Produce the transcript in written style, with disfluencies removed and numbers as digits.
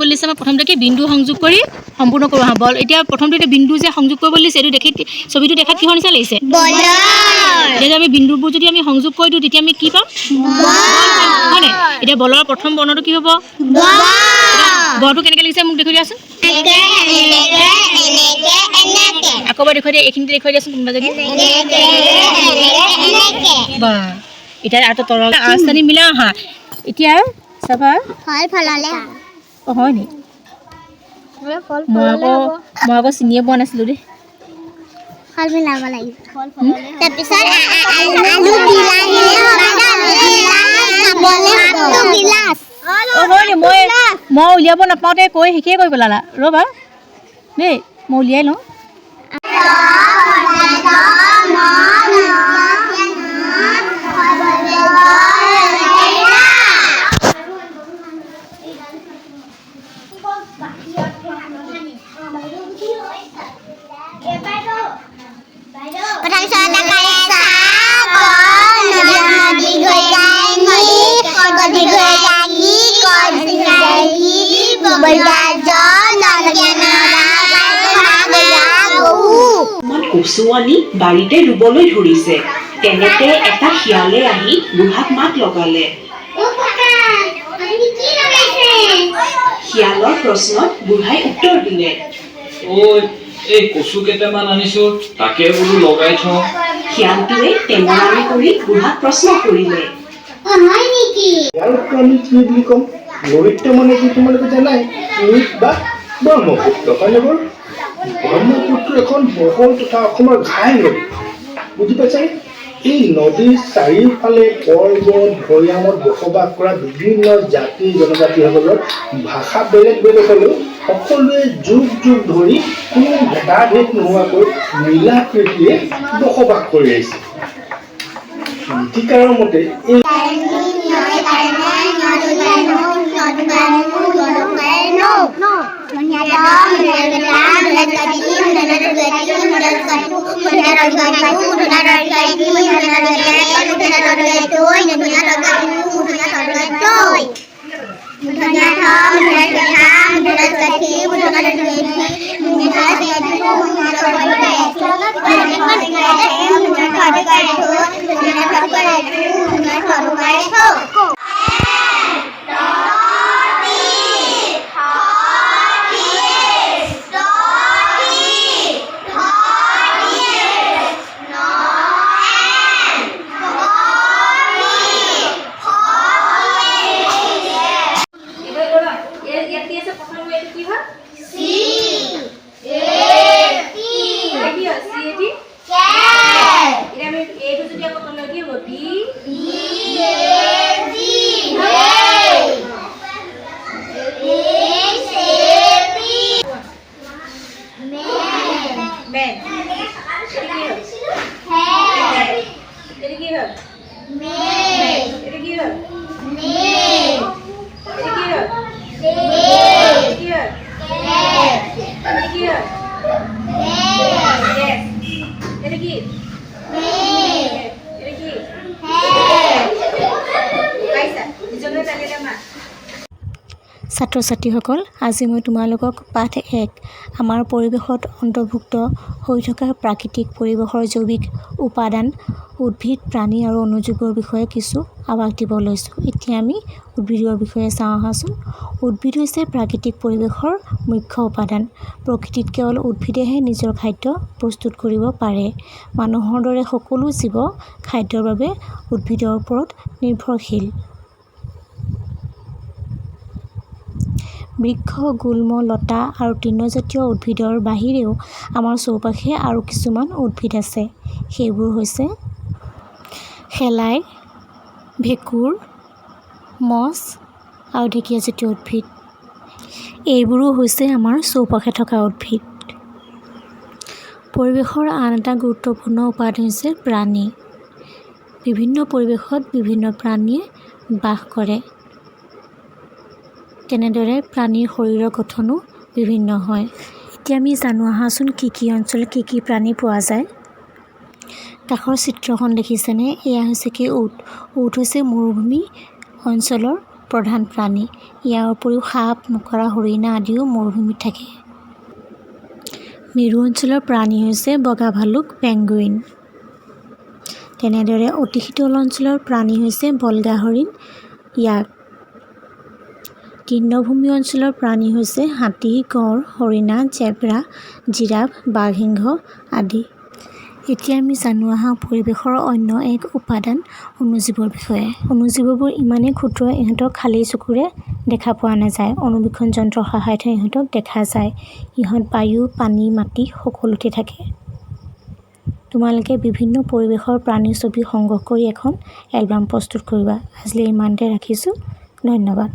কৰিবলৈ দিছে মই প্ৰথমতে কি বিন্দু সংযোগ কৰি সম্পূৰ্ণ কৰোঁ হা বল এতিয়া প্ৰথমতে এটা বিন্দু যে সংযোগ কৰিবলৈ দিছে এইটো দেখি ছবিটো দেখাত কিহৰ নিচিনা লাগিছে এতিয়া আমি বিন্দুবোৰ যদি আমি সংযোগ কৰি দিওঁ তেতিয়া আমি কি পাম হয়নে এতিয়া বলৰ প্ৰথম বৰ্ণটো কি হ'ব বলটো কেনেকৈ লাগিছে মোক দেখুৱাই দিয়াচোন আকৌ এবাৰ দেখুৱাই দিয়া এইখিনিতে দেখুৱাই দিয়াচোন কোনোবা যদি বা এতিয়া আৰু তলৰ আস্থানি মিলা আহা এতিয়া চাবা অঁ হয় নি মই আকৌ চিনিয়ে পোৱা নাছিলোঁ দেই মই উলিয়াব নাপাওঁতে কৈ শেষেই কৰি পেলালা ৰ'বা দেই মই উলিয়াই লওঁ কচুৱানি বাৰীতে ৰুবলৈ ধৰিছে তেনেতে এটা শিয়ালে আহি বুঢ়াক মাত লগালে শিয়ালৰ প্ৰশ্নত বুঢ়াই উত্তৰ দিলে এই কচু কেইটামান আনিছো তাকে বোলো লগাই থওঁ শিয়ালটোৱে টেঙৰামি কৰি বুঢ়াক প্ৰশ্ন কৰিলে লৰিত্য মানে কি তোমালোকে জানাই বা ব্ৰহ্মপুত্ৰ হয়নে বাৰু ব্ৰহ্মপুত্ৰ এখন বহল তথা অসমৰ ঘাই নদী বুজি পাইছানে এই নদীৰ চাৰিওফালে পৰ্বত ভৈয়ামত বসবাস কৰা বিভিন্ন জাতি জনজাতিসকলৰ ভাষা বেলেগ বেলেগ হ'লেও সকলোৱে যুগ যুগ ধৰি কোনো ভেদাভেদ নোহোৱাকৈ মিলা প্ৰীতিৰে বসবাস কৰি আহিছে গীতিকাৰৰ মতে এই ছাত্ৰ ছাত্ৰীসকল আজি মই তোমালোকক পাঠ 1 আমাৰ পৰিৱেশত অন্তৰ্ভুক্ত হৈ থকা প্ৰাকৃতিক পৰিৱেশৰ জৈৱিক উপাদান উদ্ভিদ প্ৰাণী আৰু অনুজীৱৰ বিষয়ে কিছু আভাস দিব লৈছোঁ এতিয়া আমি উদ্ভিদৰ বিষয়ে চাওঁ আহাচোন উদ্ভিদ হৈছে প্ৰাকৃতিক পৰিৱেশৰ মুখ্য উপাদান প্ৰকৃতিত কেৱল উদ্ভিদেহে নিজৰ খাদ্য প্ৰস্তুত কৰিব পাৰে মানুহৰ দৰে সকলো জীৱ খাদ্যৰ বাবে উদ্ভিদৰ ওপৰত নিৰ্ভৰশীল বৃক্ষ গুল্ম লতা আৰু তৃণজাতীয় উদ্ভিদৰ বাহিৰেও আমাৰ চৌপাশে আৰু কিছুমান উদ্ভিদ আছে সেইবোৰ হৈছে শেলাই ভেঁকুৰ মছ আৰু ঢেকীয়াজাতীয় উদ্ভিদ এইবোৰো হৈছে আমাৰ চৌপাশে থকা উদ্ভিদ পৰিৱেশৰ আন এটা গুৰুত্বপূৰ্ণ উপাদান হৈছে প্ৰাণী বিভিন্ন পৰিৱেশত বিভিন্ন প্ৰাণীয়ে বাস কৰে তেনেদৰে প্ৰাণীৰ শৰীৰৰ গঠনো বিভিন্ন হয় এতিয়া আমি জানো আহাচোন কি অঞ্চল কি প্ৰাণী পোৱা যায় কাষৰ চিত্ৰখন দেখিছেনে এয়া হৈছে কি উট হৈছে মৰুভূমি অঞ্চলৰ প্ৰধান প্ৰাণী। ইয়াৰ উপৰিও সাপ, মকৰা, হৰিণা আদিও মৰুভূমিত থাকে। মেৰু অঞ্চলৰ প্ৰাণী হৈছে বগা ভালুক, পেঙ্গুইন। তেনেদৰে অতি শীতল অঞ্চলৰ প্ৰাণী হৈছে বল্গা হৰিণ, য়াক। তৃণভূমি অঞ্চলৰ প্ৰাণী হৈছে হাতী, গঁড়, হৰিণা, জেব্ৰা, জিৰাফ, বাঘসিংহ আদি। এতিয়া আমি জানো আহা পৰিৱেশৰ অন্য এক উপাদান অণুজীৱৰ বিষয়ে। অণুজীৱবোৰ ইমানেই ক্ষুদ্ৰ ইহঁতক খালী চকুৰে দেখা পোৱা নাযায়। অণুবীক্ষণ যন্ত্ৰৰ সহায়তহে ইহঁতক দেখা যায়। ইহঁত বায়ু, পানী, মাটি সকলোতে থাকে। তোমালোকে বিভিন্ন পৰিৱেশৰ প্ৰাণীৰ ছবি সংগ্ৰহ কৰি এখন এলবাম প্ৰস্তুত কৰিবা। আজিলৈ ইমানতে ৰাখিছোঁ। ধন্যবাদ।